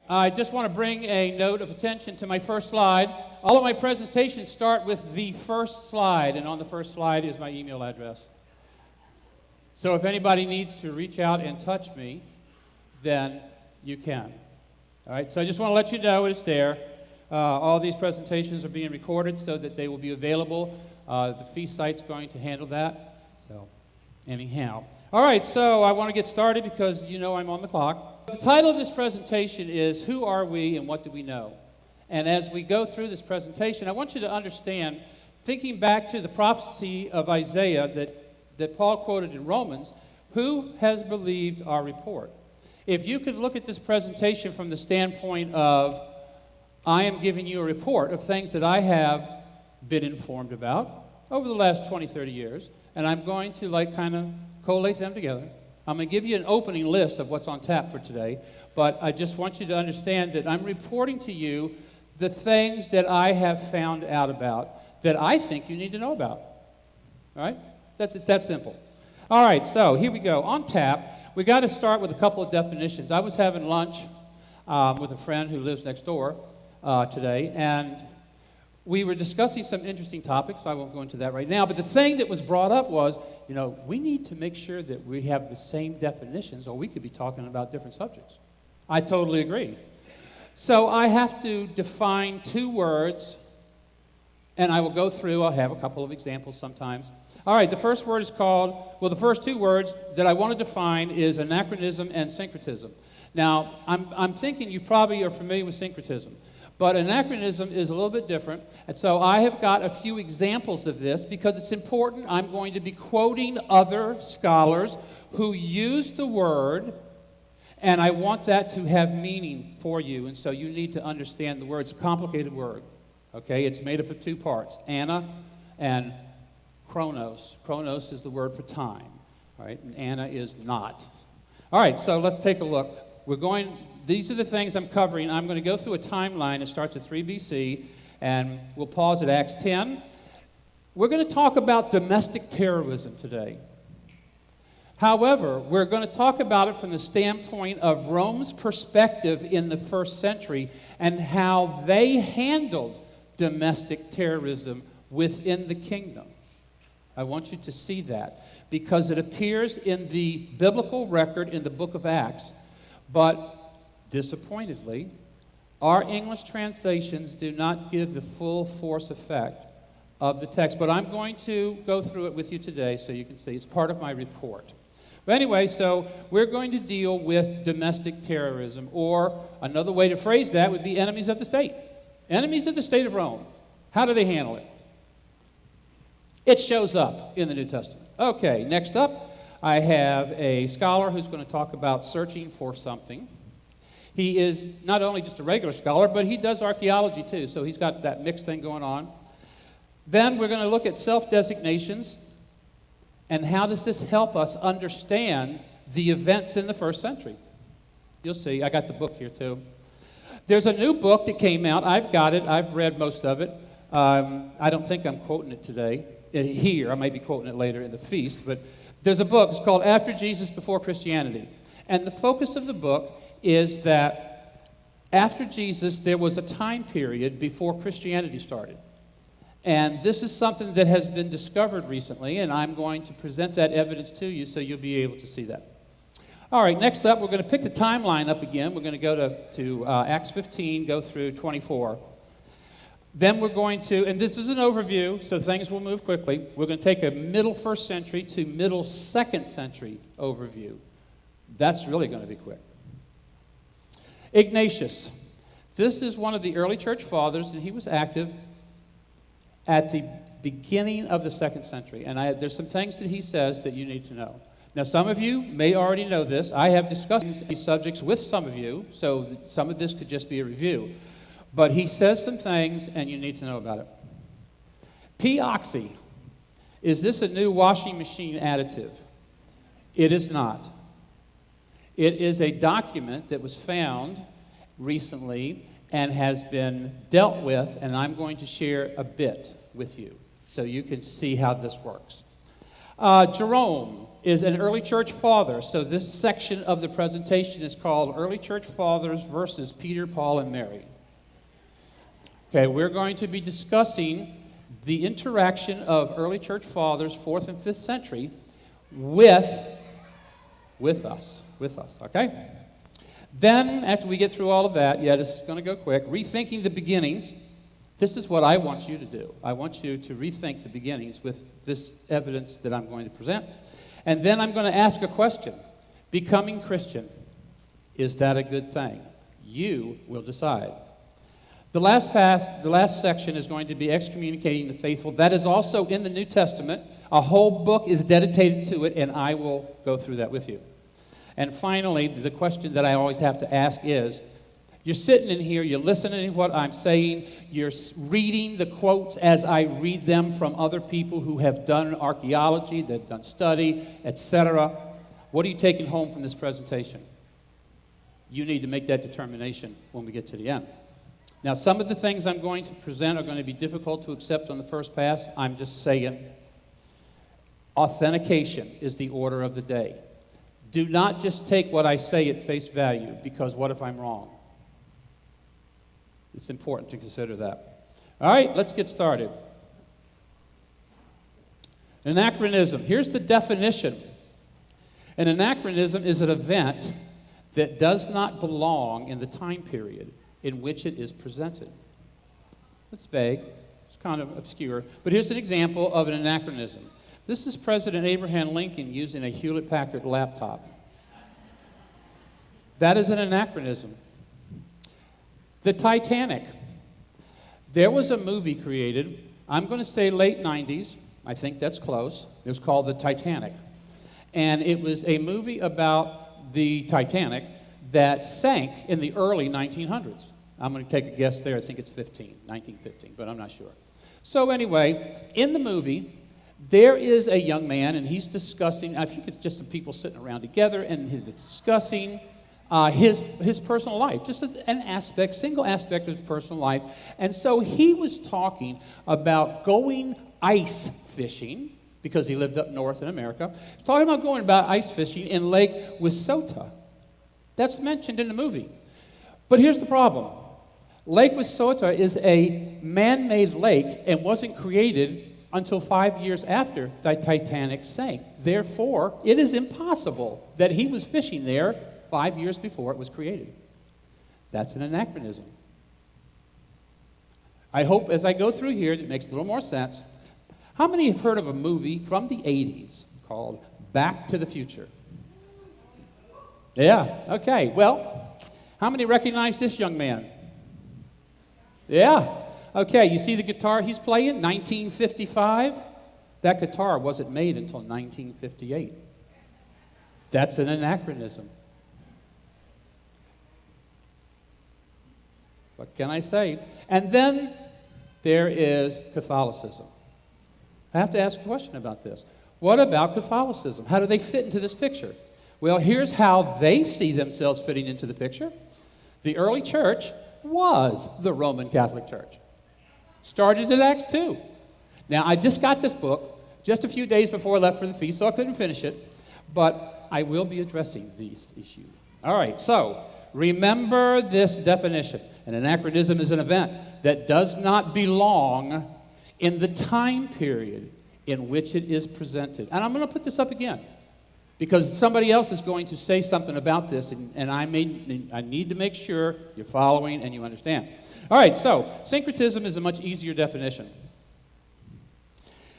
I just want to bring a note of attention to my first slide. All of my presentations start with the first slide, and on the first slide is my email address. So if anybody needs to reach out and touch me, then you can. All right, so I just want to let you know it's there. All these presentations are being recorded so that they will be available. The feast site's going to handle that. So anyhow. All right, so I want to get started because you know I'm on the clock. The title of this presentation is, Who Are We and What Do We Know? And as we go through this presentation, I want you to understand, thinking back to the prophecy of Isaiah that Paul quoted in Romans, who has believed our report? If you could look at this presentation from the standpoint of, I am giving you a report of things that I have been informed about over the last 20, 30 years, and I'm going to kind of collate them together. I'm going to give you an opening list of what's on tap for today, but I just want you to understand that I'm reporting to you the things that I have found out about that I think you need to know about. All right? It's that simple. All right, so here we go. On tap, we got to start with a couple of definitions. I was having lunch with a friend who lives next door today, and we were discussing some interesting topics, so I won't go into that right now, but the thing that was brought up was, we need to make sure that we have the same definitions, or we could be talking about different subjects. I totally agree. So I have to define two words, and I will go through. I'll have a couple of examples sometimes. All right, the first word is the first two words that I want to define is anachronism and syncretism. Now, I'm thinking you probably are familiar with syncretism. But anachronism is a little bit different, and so I have got a few examples of this because it's important. I'm going to be quoting other scholars who use the word, and I want that to have meaning for you, and so you need to understand the word. It's a complicated word, okay? It's made up of two parts, ana and chronos. Chronos is the word for time, all right? And ana is not. All right, so let's take a look. These are the things I'm covering. I'm going to go through a timeline. It starts at 3 BC, and we'll pause at Acts 10. We're going to talk about domestic terrorism today. However, we're going to talk about it from the standpoint of Rome's perspective in the first century and how they handled domestic terrorism within the kingdom. I want you to see that because it appears in the biblical record in the book of Acts, but disappointedly, our English translations do not give the full force effect of the text. But I'm going to go through it with you today so you can see. It's part of my report. But anyway, so we're going to deal with domestic terrorism, or another way to phrase that would be enemies of the state. Enemies of the state of Rome. How do they handle it? It shows up in the New Testament. Okay, next up, I have a scholar who's going to talk about searching for something. He is not only just a regular scholar, but he does archaeology too, so he's got that mixed thing going on. Then we're going to look at self-designations and how does this help us understand the events in the first century. You'll see, I got the book here too. There's a new book that came out. I've got it. I've read most of it. I don't think I'm quoting it today here. I might be quoting it later in the feast, but there's a book. It's called After Jesus, Before Christianity. And the focus of the book is that after Jesus, there was a time period before Christianity started. And this is something that has been discovered recently, and I'm going to present that evidence to you so you'll be able to see that. All right, next up, we're going to pick the timeline up again. We're going to go to Acts 15, go through 24. Then we're going to, and this is an overview, so things will move quickly. We're going to take a middle first century to middle second century overview. That's really going to be quick. Ignatius. This is one of the early church fathers, and he was active at the beginning of the second century. And there's some things that he says that you need to know. Now, some of you may already know this. I have discussed these subjects with some of you, so some of this could just be a review. But he says some things, and you need to know about it. P-oxy. Is this a new washing machine additive? It is not. It is a document that was found recently and has been dealt with, and I'm going to share a bit with you so you can see how this works. Jerome is an early church father. So this section of the presentation is called Early Church Fathers versus Peter, Paul, and Mary. Okay, we're going to be discussing the interaction of early church fathers, 4th and 5th century, with us, okay? Then, after we get through all of that, this is going to go quick, rethinking the beginnings. This is what I want you to do. I want you to rethink the beginnings with this evidence that I'm going to present. And then I'm going to ask a question. Becoming Christian, is that a good thing? You will decide. The last section is going to be excommunicating the faithful. That is also in the New Testament. A whole book is dedicated to it, and I will go through that with you. And finally, the question that I always have to ask is, you're sitting in here, you're listening to what I'm saying, you're reading the quotes as I read them from other people who have done archaeology, they've done study, etc. What are you taking home from this presentation? You need to make that determination when we get to the end. Now, some of the things I'm going to present are going to be difficult to accept on the first pass. I'm just saying, authentication is the order of the day. Do not just take what I say at face value, because what if I'm wrong? It's important to consider that. All right, let's get started. Anachronism. Here's the definition. An anachronism is an event that does not belong in the time period in which it is presented. It's vague. It's kind of obscure. But here's an example of an anachronism. This is President Abraham Lincoln using a Hewlett-Packard laptop. That is an anachronism. The Titanic. There was a movie created, I'm going to say late 90s, I think that's close. It was called The Titanic. And it was a movie about the Titanic that sank in the early 1900s. I'm going to take a guess there, I think it's 1915, but I'm not sure. So anyway, in the movie, there is a young man, and he's discussing, I think it's just some people sitting around together, and he's discussing his personal life, just as an aspect, single aspect of his personal life. And so he was talking about going ice fishing, because he lived up north in America. He's talking about going about ice fishing in Lake Wissota. That's mentioned in the movie. But here's the problem. Lake Wissota is a man-made lake and wasn't created until 5 years after the Titanic sank. Therefore, it is impossible that he was fishing there 5 years before it was created. That's an anachronism. I hope as I go through here, it makes a little more sense. How many have heard of a movie from the 80s called Back to the Future? Yeah, okay. Well, how many recognize this young man? Yeah. Okay, you see the guitar he's playing? 1955? That guitar wasn't made until 1958. That's an anachronism. What can I say? And then there is Catholicism. I have to ask a question about this. What about Catholicism? How do they fit into this picture? Well, here's how they see themselves fitting into the picture. The early church was the Roman Catholic Church. Started in Acts 2. Now, I just got this book just a few days before I left for the feast, so I couldn't finish it, but I will be addressing these issues. All right, so remember this definition. An anachronism is an event that does not belong in the time period in which it is presented. And I'm going to put this up again, because somebody else is going to say something about this, and I need to make sure you're following and you understand. All right, so syncretism is a much easier definition.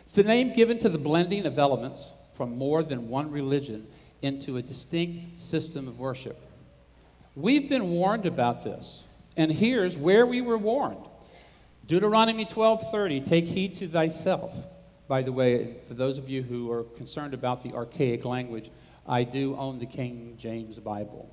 It's the name given to the blending of elements from more than one religion into a distinct system of worship. We've been warned about this, and here's where we were warned. Deuteronomy 12:30, take heed to thyself. By the way, for those of you who are concerned about the archaic language, I do own the King James Bible.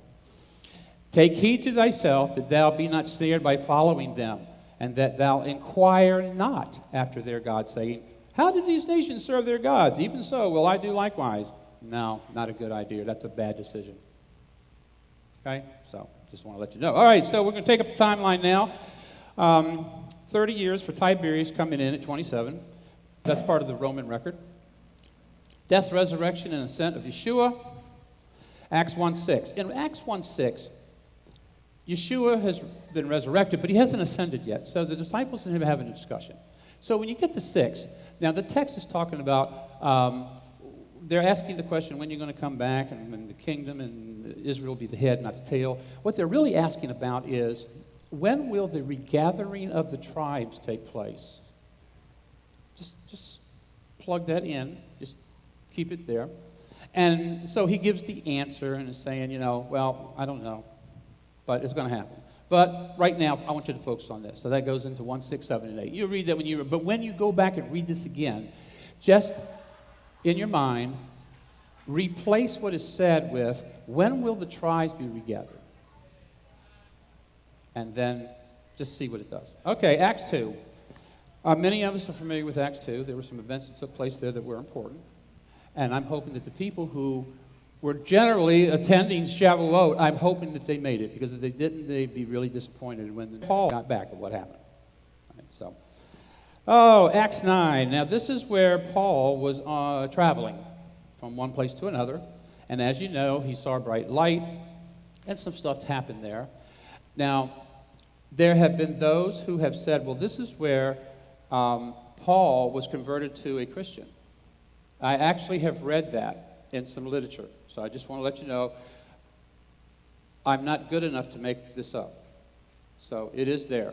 Take heed to thyself that thou be not snared by following them, and that thou inquire not after their gods, saying, how did these nations serve their gods? Even so will I do likewise. No, not a good idea. That's a bad decision. Okay? So, just want to let you know. All right, so we're going to take up the timeline now. 30 years for Tiberius coming in at 27. That's part of the Roman record. Death, resurrection, and ascent of Yeshua. Acts 1:6. In Acts 1:6, Yeshua has been resurrected, but he hasn't ascended yet. So the disciples and him are having a discussion. So when you get to 6, now the text is talking about, they're asking the question, when you're going to come back, and when the kingdom and Israel be the head, not the tail. What they're really asking about is, when will the regathering of the tribes take place? Just plug that in. Just keep it there. And so he gives the answer and is saying, well, I don't know, but it's going to happen. But right now, I want you to focus on this. So that goes into 1, 6, 7, and 8. You read that but when you go back and read this again, just in your mind, replace what is said with, when will the tribes be regathered? And then just see what it does. Okay, Acts 2. Many of us are familiar with Acts 2. There were some events that took place there that were important. And I'm hoping that the people who were generally attending Shavuot, I'm hoping that they made it, because if they didn't, they'd be really disappointed when Paul got back at what happened. All right, Acts 9. Now, this is where Paul was traveling from one place to another. And as you know, he saw a bright light, and some stuff happened there. Now, there have been those who have said, well, this is where Paul was converted to a Christian. I actually have read that in some literature. So I just want to let you know, I'm not good enough to make this up. So it is there.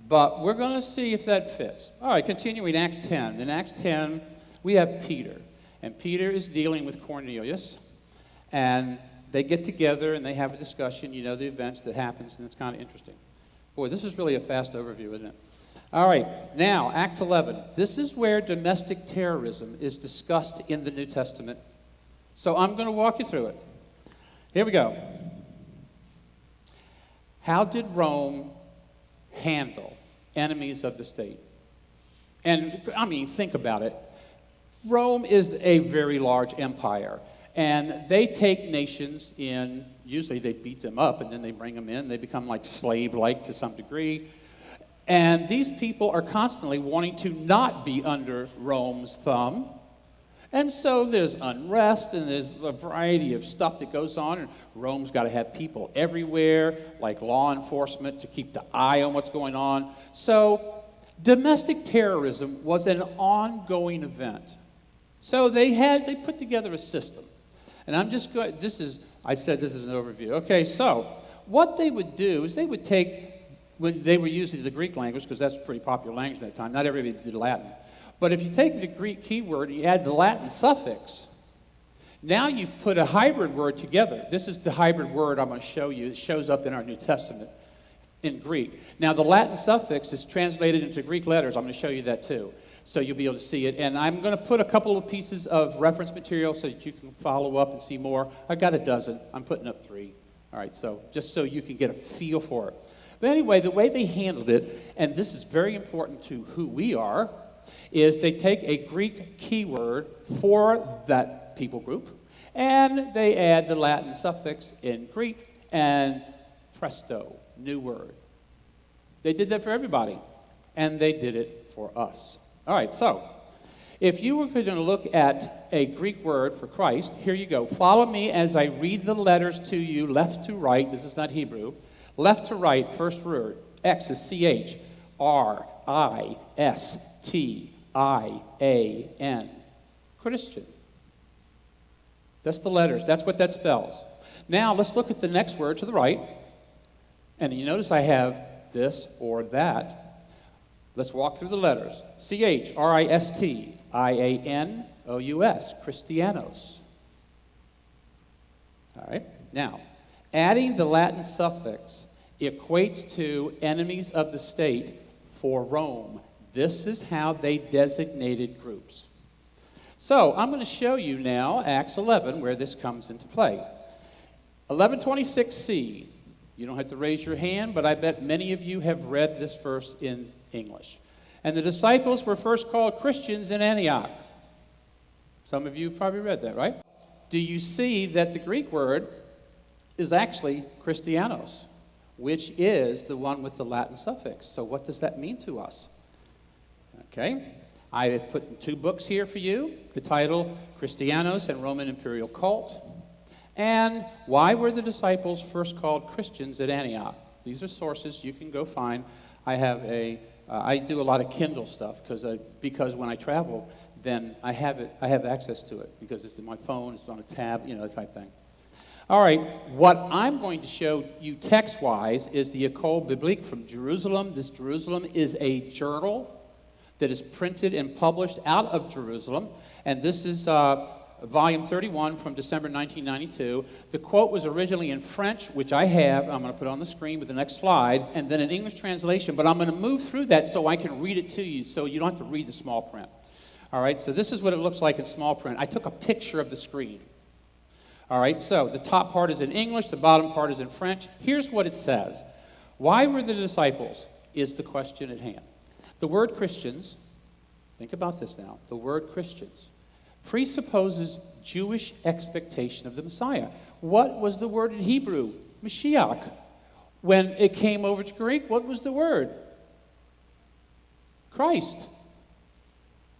But we're going to see if that fits. All right, continuing Acts 10. In Acts 10, we have Peter. And Peter is dealing with Cornelius. And they get together and they have a discussion. You know the events that happens, and it's kind of interesting. Boy, this is really a fast overview, isn't it? All right, now, Acts 11. This is where domestic terrorism is discussed in the New Testament. So I'm going to walk you through it. Here we go. How did Rome handle enemies of the state? And, think about it. Rome is a very large empire. And they take nations in, usually they beat them up, and then they bring them in. They become like slave-like to some degree. And these people are constantly wanting to not be under Rome's thumb. And so there's unrest, and there's a variety of stuff that goes on. And Rome's got to have people everywhere, like law enforcement, to keep the eye on what's going on. So domestic terrorism was an ongoing event. So they put together a system. And I said this is an overview. Okay, so what they would do is they would take, when they were using the Greek language, because that's a pretty popular language at that time, not everybody did Latin. But if you take the Greek keyword and you add the Latin suffix, now you've put a hybrid word together. This is the hybrid word I'm going to show you. It shows up in our New Testament in Greek. Now, the Latin suffix is translated into Greek letters. I'm going to show you that too, so you'll be able to see it. And I'm going to put a couple of pieces of reference material so that you can follow up and see more. I've got a dozen. I'm putting up 3. All right, so just so you can get a feel for it. But anyway, the way they handled it, and this is very important to who we are, is they take a Greek keyword for that people group, and they add the Latin suffix in Greek, and presto, new word. They did that for everybody, and they did it for us. All right, so if you were going to look at a Greek word for Christ, here you go. Follow me as I read the letters to you, left to right. This is not Hebrew. Left to right, first word. X is C-H, R-I-S-T-I-A-N. Christian. That's the letters. That's what that spells. Now, let's look at the next word to the right. And you notice I have this or that. Let's walk through the letters. C-H-R-I-S-T-I-A-N-O-U-S. Christianos. All right. Now, adding the Latin suffix equates to enemies of the state for Rome. This is how they designated groups. So I'm going to show you now Acts 11, where this comes into play. 1126c. You don't have to raise your hand, but I bet many of you have read this verse in English. And the disciples were first called Christians in Antioch. Some of you have probably read that, right? Do you see that the Greek word is actually Christianos, which is the one with the Latin suffix? So what does that mean to us? Okay. I have put 2 books here for you. The title, Christianos and Roman Imperial Cult, and Why Were the Disciples First Called Christians at Antioch? These are sources you can go find. I do a lot of Kindle stuff because when I travel, then I have access to it because it's in my phone, it's on a tab, that type thing. All right, what I'm going to show you text-wise is the École Biblique from Jerusalem. This Jerusalem is a journal that is printed and published out of Jerusalem, and this is volume 31 from December 1992. The quote was originally in French, which I have. I'm going to put on the screen with the next slide, and then an English translation, but I'm going to move through that so I can read it to you so you don't have to read the small print. All right, so this is what it looks like in small print. I took a picture of the screen. All right, so the top part is in English, the bottom part is in French. Here's what it says. Why were the disciples is the question at hand. The word Christians, think about this now, the word Christians presupposes Jewish expectation of the Messiah. What was the word in Hebrew? Mashiach. When it came over to Greek, what was the word? Christ.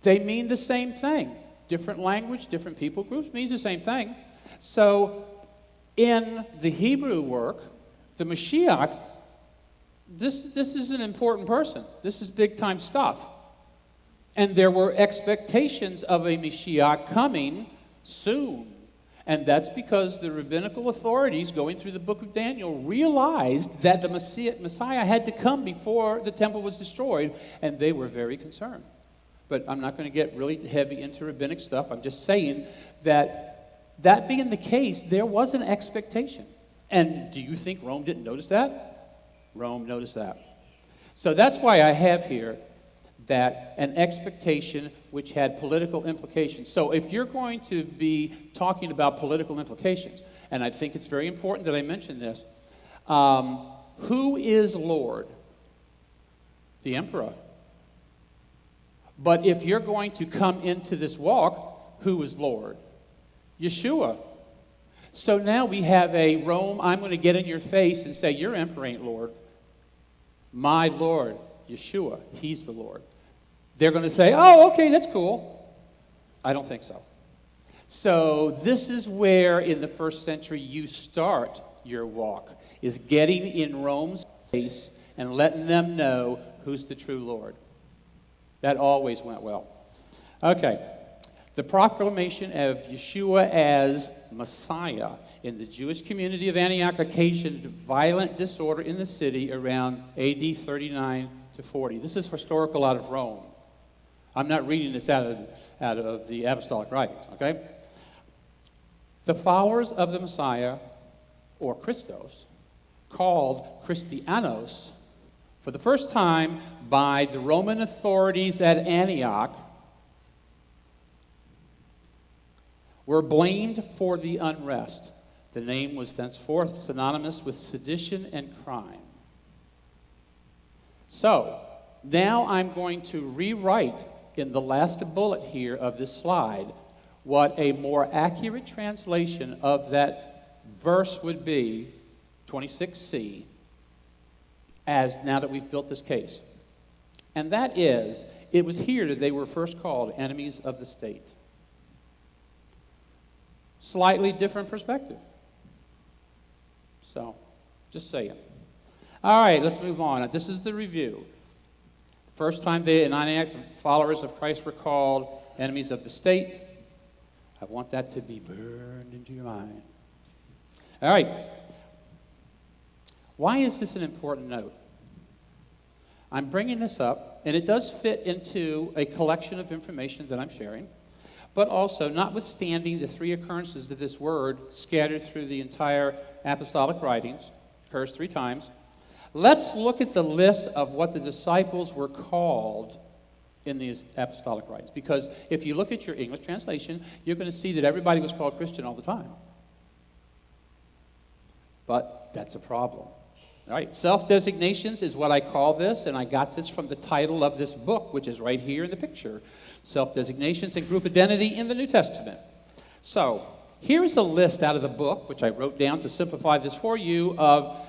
They mean the same thing. Different language, different people groups means the same thing. So in the Hebrew work, the Mashiach, this is an important person. This is big-time stuff. And there were expectations of a Mashiach coming soon. And that's because the rabbinical authorities going through the book of Daniel realized that the Messiah had to come before the temple was destroyed, and they were very concerned. But I'm not going to get really heavy into rabbinic stuff. I'm just saying that being the case, there was an expectation. And do you think Rome didn't notice that? Rome noticed that. So that's why I have here that an expectation which had political implications. So if you're going to be talking about political implications, and I think it's very important that I mention this, who is Lord? The emperor. But if you're going to come into this walk, who is Lord? Yeshua. So now we have a Rome, I'm going to get in your face and say, your emperor ain't Lord. My Lord, Yeshua, he's the Lord. They're going to say, oh, okay, that's cool. I don't think so. So this is where in the first century you start your walk, is getting in Rome's face and letting them know who's the true Lord. That always went well. Okay. The proclamation of Yeshua as Messiah in the Jewish community of Antioch occasioned violent disorder in the city around AD 39 to 40. This is historical out of Rome. I'm not reading this out of the apostolic writings, okay? The followers of the Messiah, or Christos, called Christianos, for the first time by the Roman authorities at Antioch, were blamed for the unrest. The name was thenceforth synonymous with sedition and crime. So, now I'm going to rewrite in the last bullet here of this slide what a more accurate translation of that verse would be, 26c, as now that we've built this case. And that is, it was here that they were first called enemies of the state. Slightly different perspective. So, just saying. All right, let's move on. This is the review. First time the Antioch followers of Christ were called enemies of the state. I want that to be burned into your mind. All right. Why is this an important note? I'm bringing this up, and it does fit into a collection of information that I'm sharing, but also, notwithstanding the 3 occurrences of this word scattered through the entire apostolic writings, occurs 3 times, let's look at the list of what the disciples were called in these apostolic writings. Because if you look at your English translation, you're going to see that everybody was called Christian all the time. But that's a problem. All right, self-designations is what I call this, and I got this from the title of this book, which is right here in the picture. Self-designations and group identity in the New Testament. So, here is a list out of the book, which I wrote down to simplify this for you, of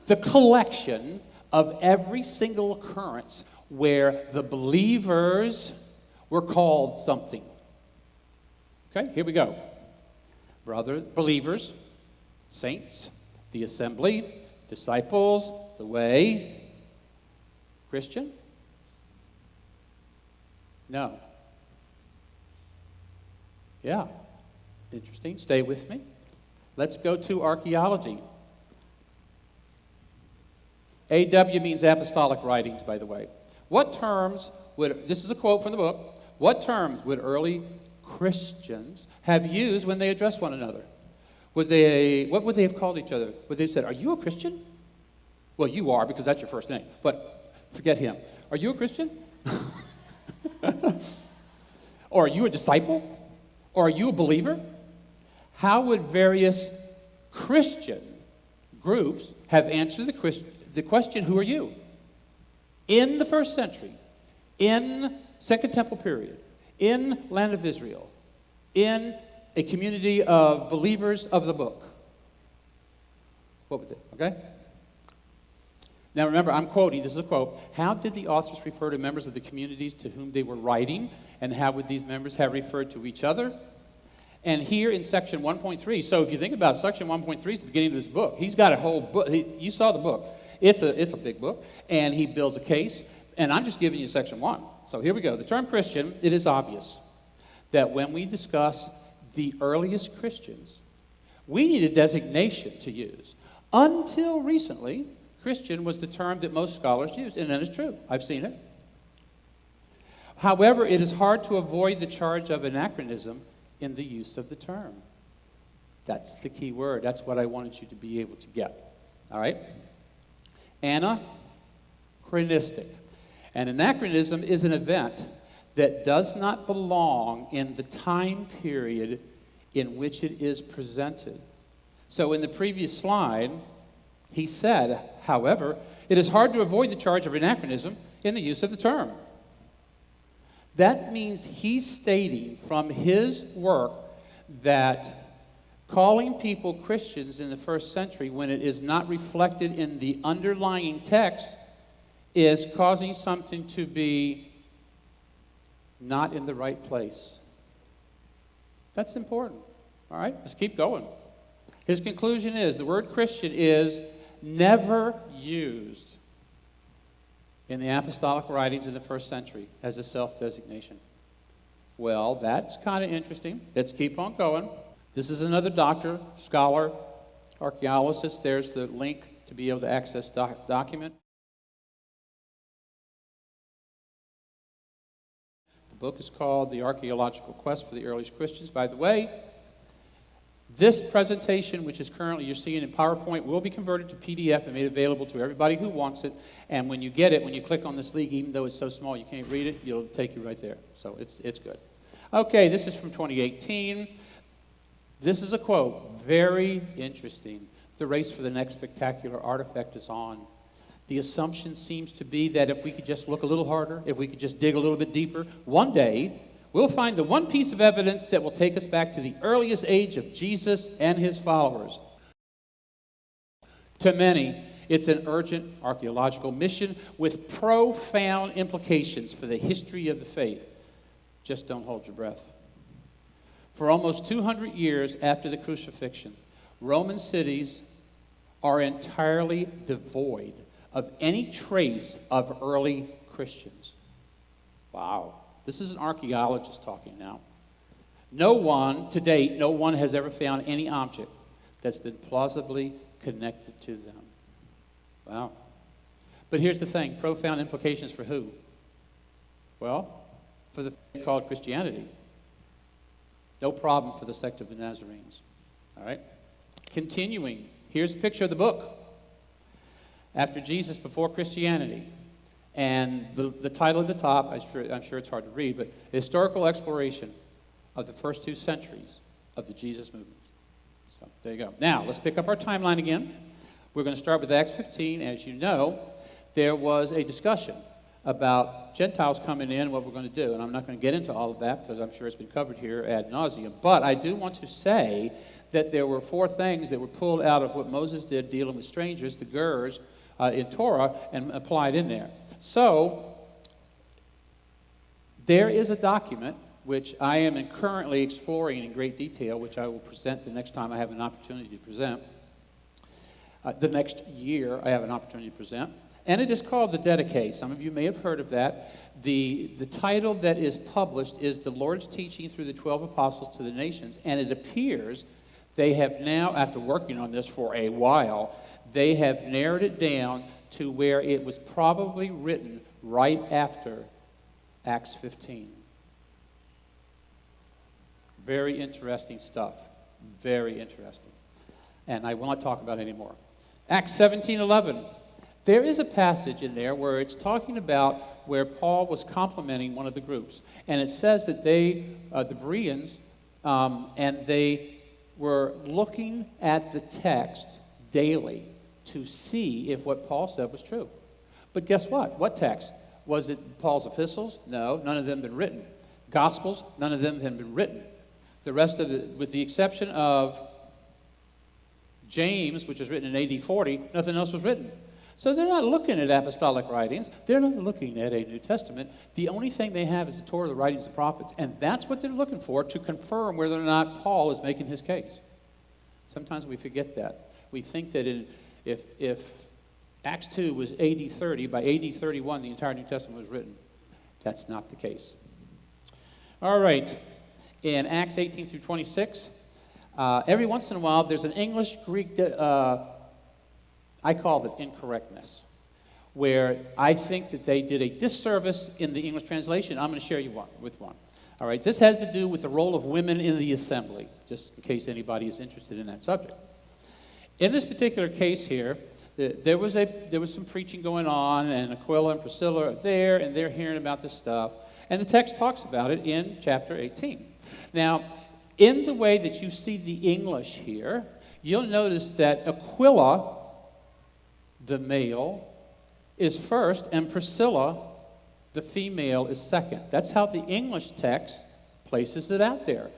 the collection of every single occurrence where the believers We're called something. Okay, here we go. Believers, saints, the assembly, disciples, the way, Christian? No. Yeah, interesting. Stay with me. Let's go to archaeology. AW means apostolic writings, by the way. What terms would, this is a quote from the book, what terms would early Christians have used when they addressed one another? What would they have called each other? Would they have said, are you a Christian? Well, you are, because that's your first name, but forget him. Are you a Christian? Or are you a disciple? Or are you a believer? How would various Christian groups have answered the question, who are you? In the first century, in Second Temple period, in land of Israel, in a community of believers of the book. What would they, okay? Now remember, I'm quoting, this is a quote. How did the authors refer to members of the communities to whom they were writing, and how would these members have referred to each other? And here in section 1.3, so if you think about it, section 1.3 is the beginning of this book. He's got a whole book. You saw the book. It's a big book, and he builds a case, and I'm just giving you section 1. So here we go. The term Christian, it is obvious that when we discuss the earliest Christians, we need a designation to use. Until recently, Christian was the term that most scholars used, and that is true. I've seen it. However, it is hard to avoid the charge of anachronism in the use of the term. That's the key word. That's what I wanted you to be able to get. All right? Anachronistic. An anachronism is an event that does not belong in the time period in which it is presented. So in the previous slide, he said, however, it is hard to avoid the charge of anachronism in the use of the term. That means he's stating from his work that calling people Christians in the first century when it is not reflected in the underlying text is causing something to be not in the right place. That's important. All right, let's keep going. His conclusion is the word Christian is never used in the apostolic writings in the first century as a self-designation. Well, that's kind of interesting. Let's keep on going. This is another doctor, scholar, archaeologist. There's the link to be able to access document. The book is called The Archaeological Quest for the Earliest Christians. By the way, this presentation, which is currently you're seeing in PowerPoint, will be converted to PDF and made available to everybody who wants it. And when you get it, when you click on this link, even though it's so small you can't read it, it'll take you right there. So it's good. Okay, this is from 2018. This is a quote, very interesting. The race for the next spectacular artifact is on. The assumption seems to be that if we could just look a little harder, if we could just dig a little bit deeper, one day we'll find the one piece of evidence that will take us back to the earliest age of Jesus and his followers. To many, it's an urgent archaeological mission with profound implications for the history of the faith. Just don't hold your breath. For almost 200 years after the crucifixion, Roman cities are entirely devoid of any trace of early Christians. Wow. This is an archaeologist talking now. No one, to date, no one has ever found any object that's been plausibly connected to them. Wow. But here's the thing, profound implications for who? Well, for the faith called Christianity. No problem for the sect of the Nazarenes. All right? Continuing, here's a picture of the book. After Jesus, before Christianity. And the title at the top, I'm sure it's hard to read, but Historical Exploration of the First 2 Centuries of the Jesus Movements. So there you go. Now, let's pick up our timeline again. We're going to start with Acts 15. As you know, there was a discussion about Gentiles coming in and what we're going to do. And I'm not going to get into all of that because I'm sure it's been covered here ad nauseum. But I do want to say that there were 4 things that were pulled out of what Moses did dealing with strangers, the Gers, in Torah, and applied in there. So, There is a document which I am currently exploring in great detail, which I will present the next time I have an opportunity to present. The next year I have an opportunity to present. And it is called the Didache. Some of you may have heard of that. The title that is published is The Lord's Teaching Through the 12 Apostles to the Nations. And it appears they have now, after working on this for a while, they have narrowed it down to where it was probably written right after Acts 15. Very interesting stuff. Very interesting. And I will not talk about it anymore. Acts 17:11. There is a passage in there where it's talking about where Paul was complimenting one of the groups. And it says that they, the Bereans, and they were looking at the text daily to see if what Paul said was true. But guess what? What text? Was it Paul's epistles? No, none of them had been written. Gospels? None of them had been written. The rest of it, with the exception of James, which was written in AD 40, nothing else was written. So they're not looking at apostolic writings. They're not looking at a New Testament. The only thing they have is the Torah, the writings of the prophets. And that's what they're looking for to confirm whether or not Paul is making his case. Sometimes we forget that. We think that if Acts 2 was AD 30, by AD 31 the entire New Testament was written. That's not the case. All right. In Acts 18 through 26, every once in a while there's an English-Greek, I call it incorrectness, where I think that they did a disservice in the English translation. I'm going to share you with one. All right, this has to do with the role of women in the assembly, just in case anybody is interested in that subject. In this particular case here, there was some preaching going on, and Aquila and Priscilla are there, and they're hearing about this stuff. And the text talks about it in chapter 18. Now, in the way that you see the English here, you'll notice that Aquila, the male, is first, and Priscilla, the female, is second. That's how the English text places it out there.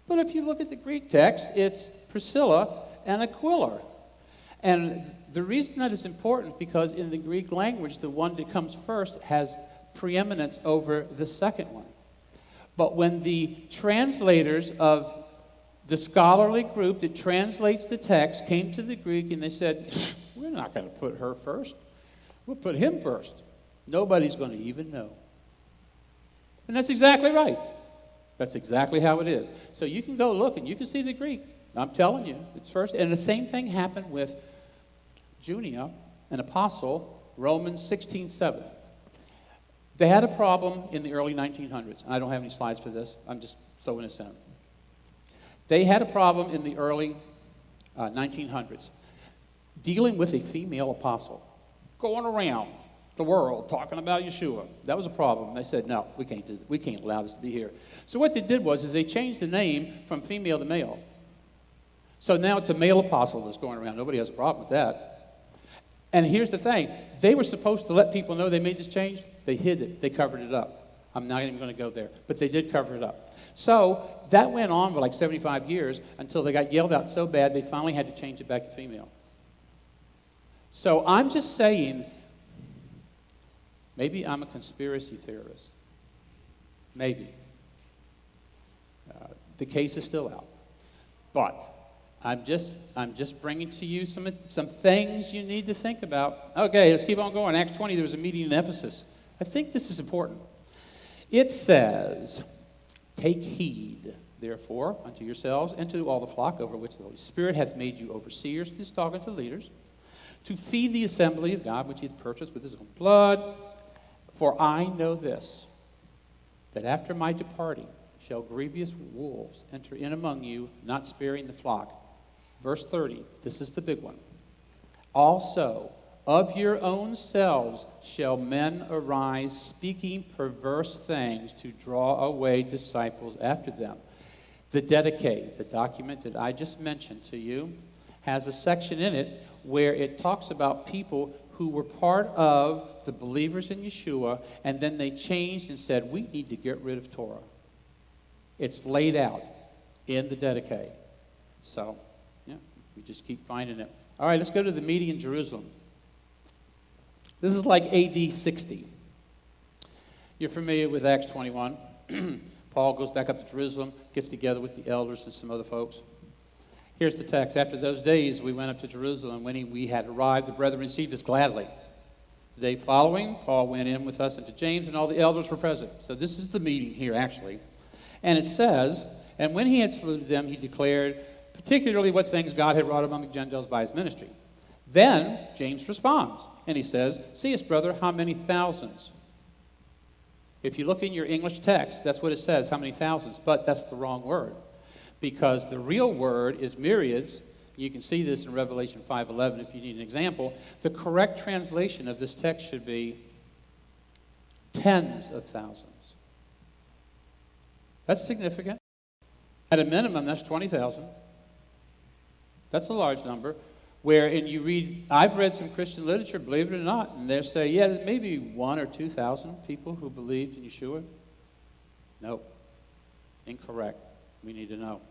But if you look at the Greek text, it's Priscilla and Aquila. And the reason that is important is because in the Greek language, the one that comes first has preeminence over the second one. But when the translators of the scholarly group that translates the text came to the Greek and they said, we're not going to put her first. We'll put him first. Nobody's going to even know. And that's exactly right. That's exactly how it is. So you can go look and you can see the Greek. I'm telling you, it's first. And the same thing happened with Junia, an apostle, Romans 16:7. They had a problem in the early 1900s. I don't have any slides for this. I'm just throwing this in. They had a problem in the early 1900s dealing with a female apostle going around the world talking about Yeshua. That was a problem. They said, no, we can't do that. We can't allow this to be here. So what they did was they changed the name from female to male. So now it's a male apostle that's going around. Nobody has a problem with that. And here's the thing. They were supposed to let people know they made this change. They hid it. They covered it up. I'm not even going to go there. But they did cover it up. So that went on for like 75 years until they got yelled out so bad they finally had to change it back to female. So I'm just saying, maybe I'm a conspiracy theorist. Maybe. The case is still out. But I'm just bringing to you some things you need to think about. Okay, let's keep on going. Acts 20, there was a meeting in Ephesus. I think this is important. It says, take heed, therefore, unto yourselves and to all the flock over which the Holy Spirit hath made you overseers, just talking to leaders, to feed the assembly of God which he hath purchased with his own blood. For I know this, that after my departing shall grievous wolves enter in among you, not sparing the flock. Verse 30, this is the big one. Also, of your own selves shall men arise, speaking perverse things to draw away disciples after them. The Didache, the document that I just mentioned to you, has a section in it where it talks about people who were part of the believers in Yeshua, and then they changed and said, we need to get rid of Torah. It's laid out in the Didache. So, yeah, we just keep finding it. All right, let's go to the meeting in Jerusalem. This is like AD 60. You're familiar with Acts 21. Paul goes back up to Jerusalem, gets together with the elders and some other folks. Here's the text. After those days, we went up to Jerusalem. When we had arrived, the brethren received us gladly. The day following, Paul went in with us into James, and all the elders were present. So this is the meeting here, actually. And it says, and when he had saluted them, he declared particularly what things God had wrought among the Gentiles by his ministry. Then James responds, and he says, "Seest, brother, how many thousands?" If you look in your English text, that's what it says, how many thousands. But that's the wrong word, because the real word is myriads. You can see this in Revelation 5:11 if you need an example. The correct translation of this text should be tens of thousands. That's significant. At a minimum, that's 20,000. That's a large number. You read, I've read some Christian literature, believe it or not, and they say, yeah, maybe 1,000 or 2,000 people who believed in Yeshua. Nope. Incorrect. We need to know.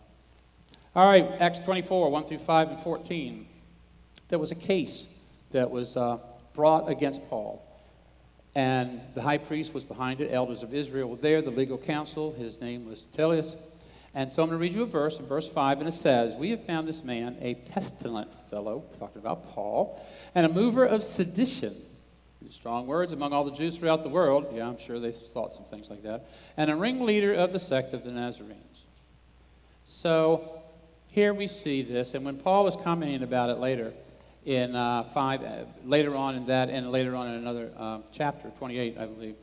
All right, Acts 24, 1 through 5 and 14. There was a case that was brought against Paul. And the high priest was behind it. Elders of Israel were there. The legal council, his name was Tertullus. And so I'm going to read you a verse in verse 5, and it says, "We have found this man a pestilent fellow," talking about Paul, "and a mover of sedition." Strong words among all the Jews throughout the world. Yeah, I'm sure they thought some things like that. "And a ringleader of the sect of the Nazarenes." So here we see this, and when Paul was commenting about it later in 5, later on in that, and later on in another chapter, 28, I believe,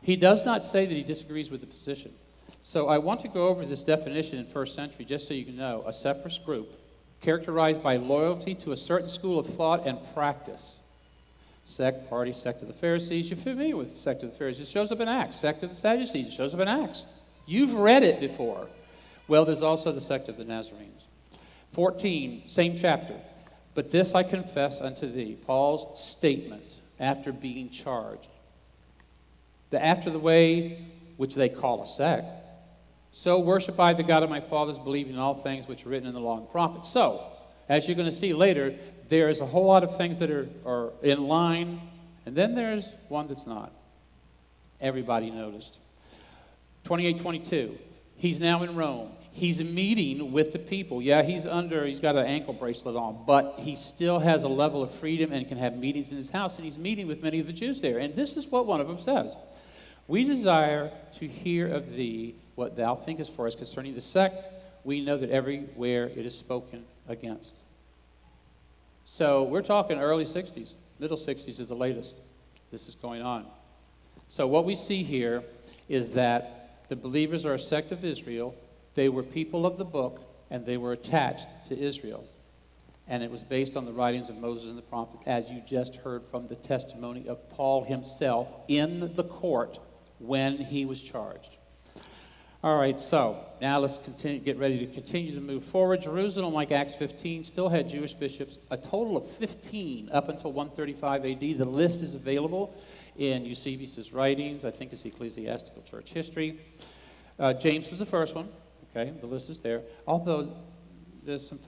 he does not say that he disagrees with the position. So I want to go over this definition in first century just so you can know. A separatist group characterized by loyalty to a certain school of thought and practice. Sect, party, sect of the Pharisees. You're familiar with sect of the Pharisees. It shows up in Acts. Sect of the Sadducees. It shows up in Acts. You've read it before. Well, there's also the sect of the Nazarenes. 14, same chapter. "But this I confess unto thee," Paul's statement after being charged. "After the way which they call a sect, so worship I the God of my fathers, believing in all things which are written in the law and the prophets." So, as you're going to see later, there's a whole lot of things that are in line, and then there's one that's not. Everybody noticed. 28:22. He's now in Rome. He's meeting with the people. Yeah, he's got an ankle bracelet on, but he still has a level of freedom and can have meetings in his house, and he's meeting with many of the Jews there. And this is what one of them says. "We desire to hear of thee what thou thinkest for us concerning the sect. We know that everywhere it is spoken against." So we're talking early 60s, middle 60s is the latest. This is going on. So what we see here is that the believers are a sect of Israel. They were people of the book, and they were attached to Israel. And it was based on the writings of Moses and the prophet, as you just heard from the testimony of Paul himself in the court when he was charged. All right, so now let's get ready to continue to move forward. Jerusalem, like Acts 15, still had Jewish bishops, a total of 15 up until 135 AD. The list is available in Eusebius' writings. I think it's Ecclesiastical Church History. James was the first one. Okay, the list is there. Although there's some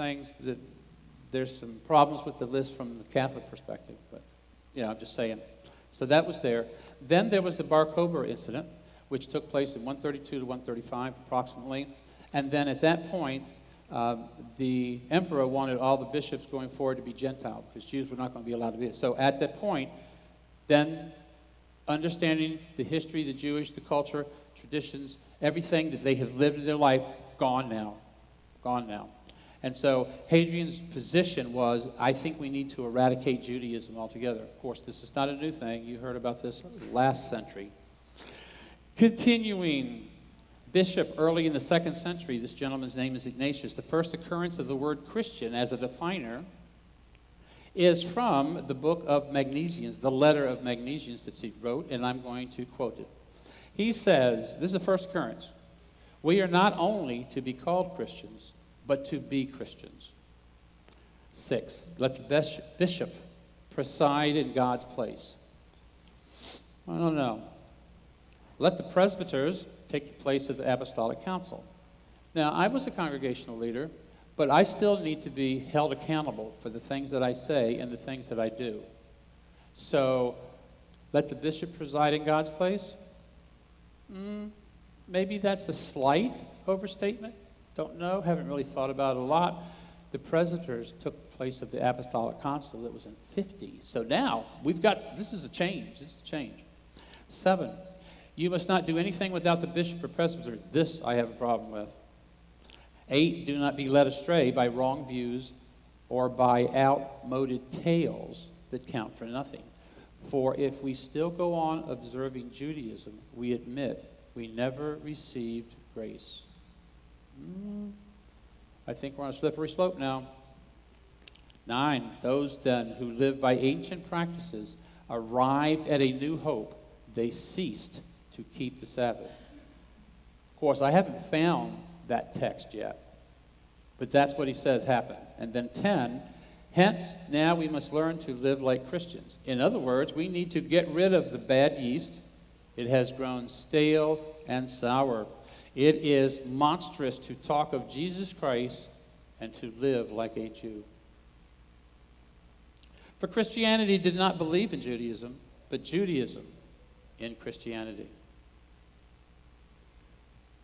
problems with the list from the Catholic perspective, but I'm just saying. So that was there. Then there was the Bar Kokhba incident, which took place in 132 to 135 approximately. And then at that point, the emperor wanted all the bishops going forward to be Gentile, because Jews were not going to be allowed to be it. So at that point, then understanding the history, the Jewish, the culture, traditions, everything that they had lived in their life, gone now. And so Hadrian's position was, I think we need to eradicate Judaism altogether. Of course, this is not a new thing. You heard about this last century. Continuing, bishop early in the 2nd century, this gentleman's name is Ignatius. The first occurrence of the word Christian as a definer is from the book of Magnesians, the letter of Magnesians that he wrote, and I'm going to quote it. He says, this is the first occurrence, "We are not only to be called Christians, but to be Christians." 6, let the bishop preside in God's place. I don't know. Let the presbyters take the place of the apostolic council. Now, I was a congregational leader, but I still need to be held accountable for the things that I say and the things that I do. So Let the bishop preside in God's place? Maybe that's a slight overstatement. Don't know. Haven't really thought about it a lot. The presbyters took the place of the apostolic council that was in 50. So now this is a change. This is a change. 7, you must not do anything without the bishop or presbyter. This I have a problem with. 8, do not be led astray by wrong views or by outmoded tales that count for nothing. For if we still go on observing Judaism, we admit we never received grace. I think we're on a slippery slope now. 9, those then who live by ancient practices arrived at a new hope. They ceased to keep the Sabbath. Of course, I haven't found that text yet, but that's what he says happened. And then 10, hence now we must learn to live like Christians. In other words, we need to get rid of the bad yeast. It has grown stale and sour. It is monstrous to talk of Jesus Christ and to live like a Jew. For Christianity did not believe in Judaism, but Judaism in Christianity.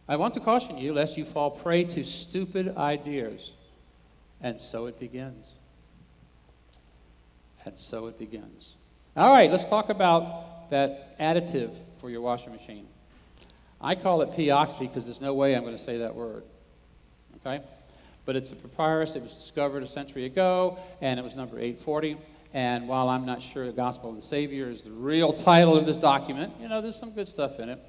I want to caution you lest you fall prey to stupid ideas. And so it begins. And so it begins. All right, let's talk about that additive for your washing machine. I call it P-oxy because there's no way I'm going to say that word. Okay? But it's a papyrus. It was discovered a century ago, and it was number 840. And while I'm not sure the Gospel of the Savior is the real title of this document, there's some good stuff in it.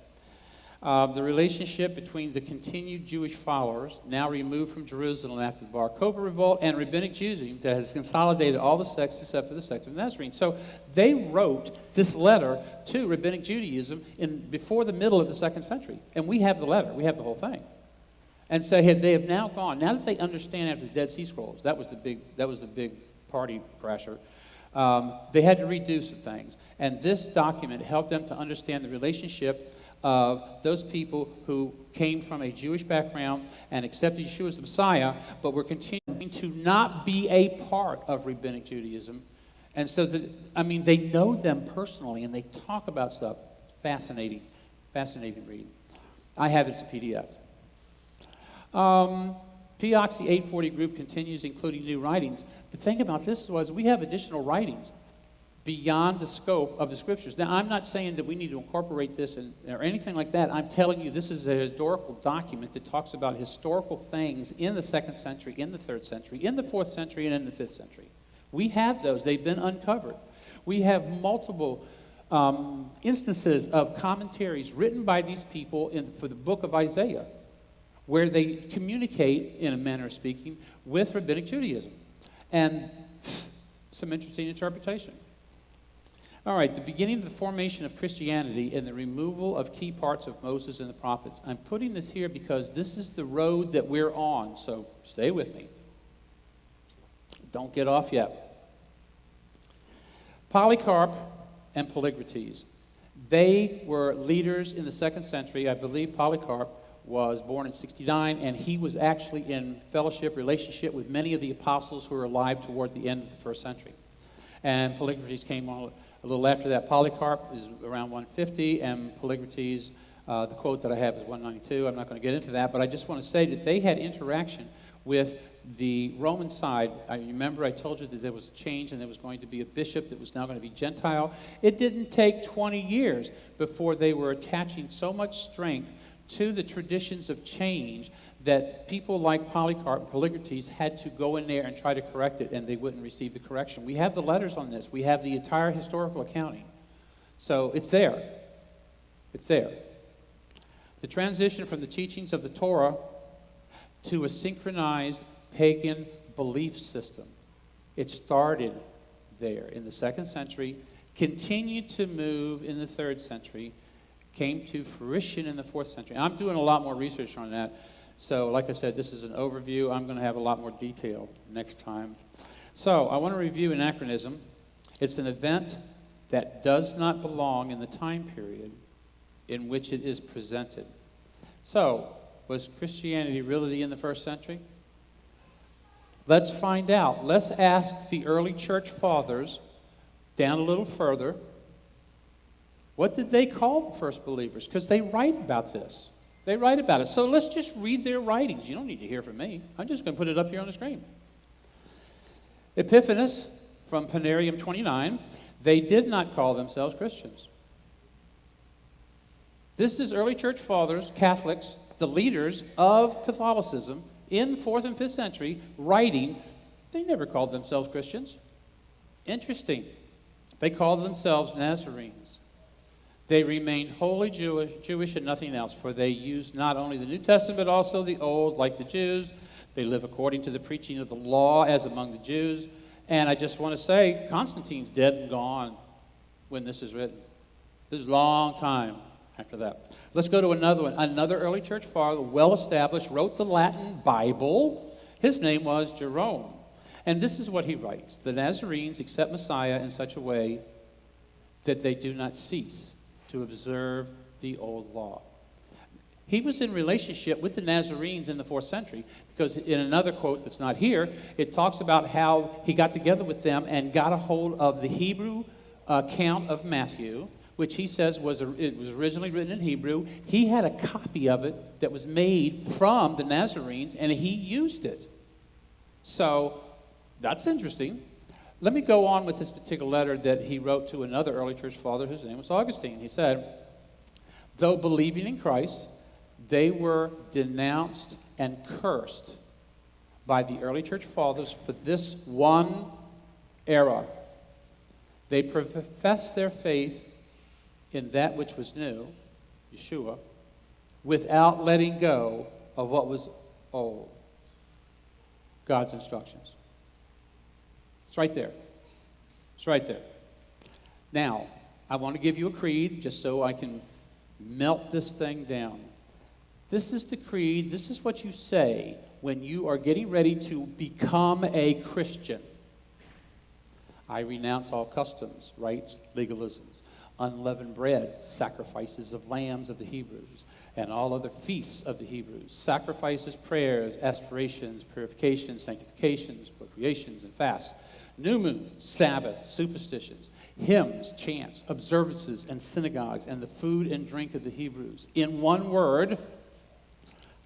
The relationship between the continued Jewish followers, now removed from Jerusalem after the Bar Kokhba revolt, and rabbinic Judaism that has consolidated all the sects except for the sect of the Nazarene. So they wrote this letter to rabbinic Judaism before the middle of the 2nd century. And we have the letter. We have the whole thing. And so they have now gone. Now that they understand after the Dead Sea Scrolls, that was the big party crasher. They had to redo some things. And this document helped them to understand the relationship of those people who came from a Jewish background and accepted Yeshua as the Messiah, but were continuing to not be a part of rabbinic Judaism. And so, they know them personally, and they talk about stuff. Fascinating reading. I have it as a PDF. P-oxy 840 group continues, including new writings. The thing about this was we have additional writings beyond the scope of the Scriptures. Now, I'm not saying that we need to incorporate this or anything like that. I'm telling you this is a historical document that talks about historical things in the 2nd century, in the 3rd century, in the 4th century, and in the 5th century. We have those. They've been uncovered. We have multiple instances of commentaries written by these people for the book of Isaiah, where they communicate, in a manner of speaking, with rabbinic Judaism. And some interesting interpretation. All right, the beginning of the formation of Christianity and the removal of key parts of Moses and the prophets. I'm putting this here because this is the road that we're on, so stay with me. Don't get off yet. Polycarp and Polycrates. They were leaders in the 2nd century. I believe Polycarp was born in 69, and he was actually in fellowship, relationship with many of the apostles who were alive toward the end of the 1st century. And Polycrates came on a little after that. Polycarp is around 150, and Polycrates, the quote that I have is 192. I'm not going to get into that, but I just want to say that they had interaction with the Roman side. I remember I told you that there was a change and there was going to be a bishop that was now going to be Gentile. It didn't take 20 years before they were attaching so much strength to the traditions of change that people like Polycarp and Polycrates had to go in there and try to correct it, and they wouldn't receive the correction. We have the letters on this. We have the entire historical accounting. So it's there. It's there. The transition from the teachings of the Torah to a synchronized pagan belief system. It started there in the 2nd century, continued to move in the 3rd century, came to fruition in the 4th century. I'm doing a lot more research on that. So, like I said, this is an overview. I'm going to have a lot more detail next time. So, I want to review anachronism. It's an event that does not belong in the time period in which it is presented. So, was Christianity really in the 1st century? Let's find out. Let's ask the early church fathers down a little further What did they call the first believers? Because they write about this. They write about it. So let's just read their writings. You don't need to hear from me. I'm just going to put it up here on the screen. Epiphanes from Panarium 29, they did not call themselves Christians. This is early church fathers, Catholics, the leaders of Catholicism in the 4th and 5th century, writing. They never called themselves Christians. Interesting. They called themselves Nazarenes. They remained wholly Jewish and nothing else, for they used not only the New Testament, but also the Old, like the Jews. They live according to the preaching of the law as among the Jews. And I just want to say, Constantine's dead and gone when this is written. This is a long time after that. Let's go to another one. Another early church father, well-established, wrote the Latin Bible. His name was Jerome. And this is what he writes. The Nazarenes accept Messiah in such a way that they do not cease to observe the old law. He was in relationship with the Nazarenes in the 4th century, because in another quote that's not here, it talks about how he got together with them and got a hold of the Hebrew account of Matthew, which he says it was originally written in Hebrew. He had a copy of it that was made from the Nazarenes, and he used it. So that's interesting. Let me go on with this particular letter that he wrote to another early church father. His name was Augustine. He said, though believing in Christ, they were denounced and cursed by the early church fathers for this one error. They professed their faith in that which was new, Yeshua, without letting go of what was old, God's instructions. It's right there. It's right there. Now, I want to give you a creed just so I can melt this thing down. This is the creed. This is what you say when you are getting ready to become a Christian. I renounce all customs, rites, legalisms, unleavened bread, sacrifices of lambs of the Hebrews, and all other feasts of the Hebrews, sacrifices, prayers, aspirations, purifications, sanctifications, procreations, and fasts, new moons, Sabbaths, superstitions, hymns, chants, observances, and synagogues, and the food and drink of the Hebrews. In one word,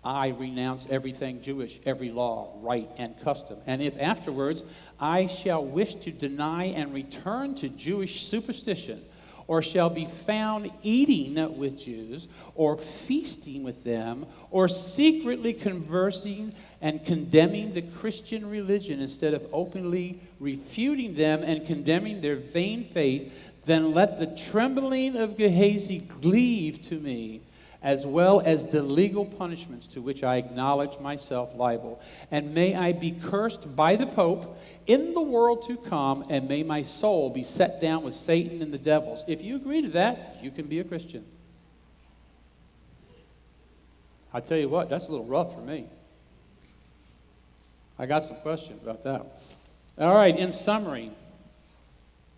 I renounce everything Jewish, every law, rite, and custom. And if afterwards I shall wish to deny and return to Jewish superstition, or shall be found eating with Jews, or feasting with them, or secretly conversing and condemning the Christian religion instead of openly refuting them and condemning their vain faith, then let the trembling of Gehazi cleave to me, as well as the legal punishments to which I acknowledge myself liable. And may I be cursed by the Pope in the world to come, and may my soul be set down with Satan and the devils. If you agree to that, you can be a Christian. I tell you what, that's a little rough for me. I got some questions about that. All right, in summary,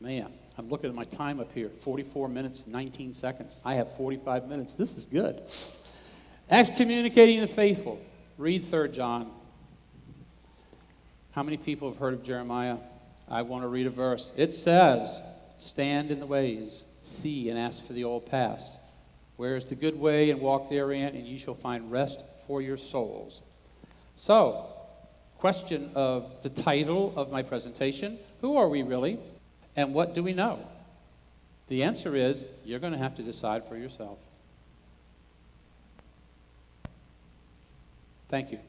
man, I'm looking at my time up here, 44 minutes, 19 seconds. I have 45 minutes. This is good. Excommunicating the faithful. Read 3 John. How many people have heard of Jeremiah? I want to read a verse. It says, stand in the ways, see and ask for the old paths. Where is the good way, and walk therein, and you shall find rest for your souls. So, question of the title of my presentation, who are we really? And what do we know? The answer is, you're going to have to decide for yourself. Thank you.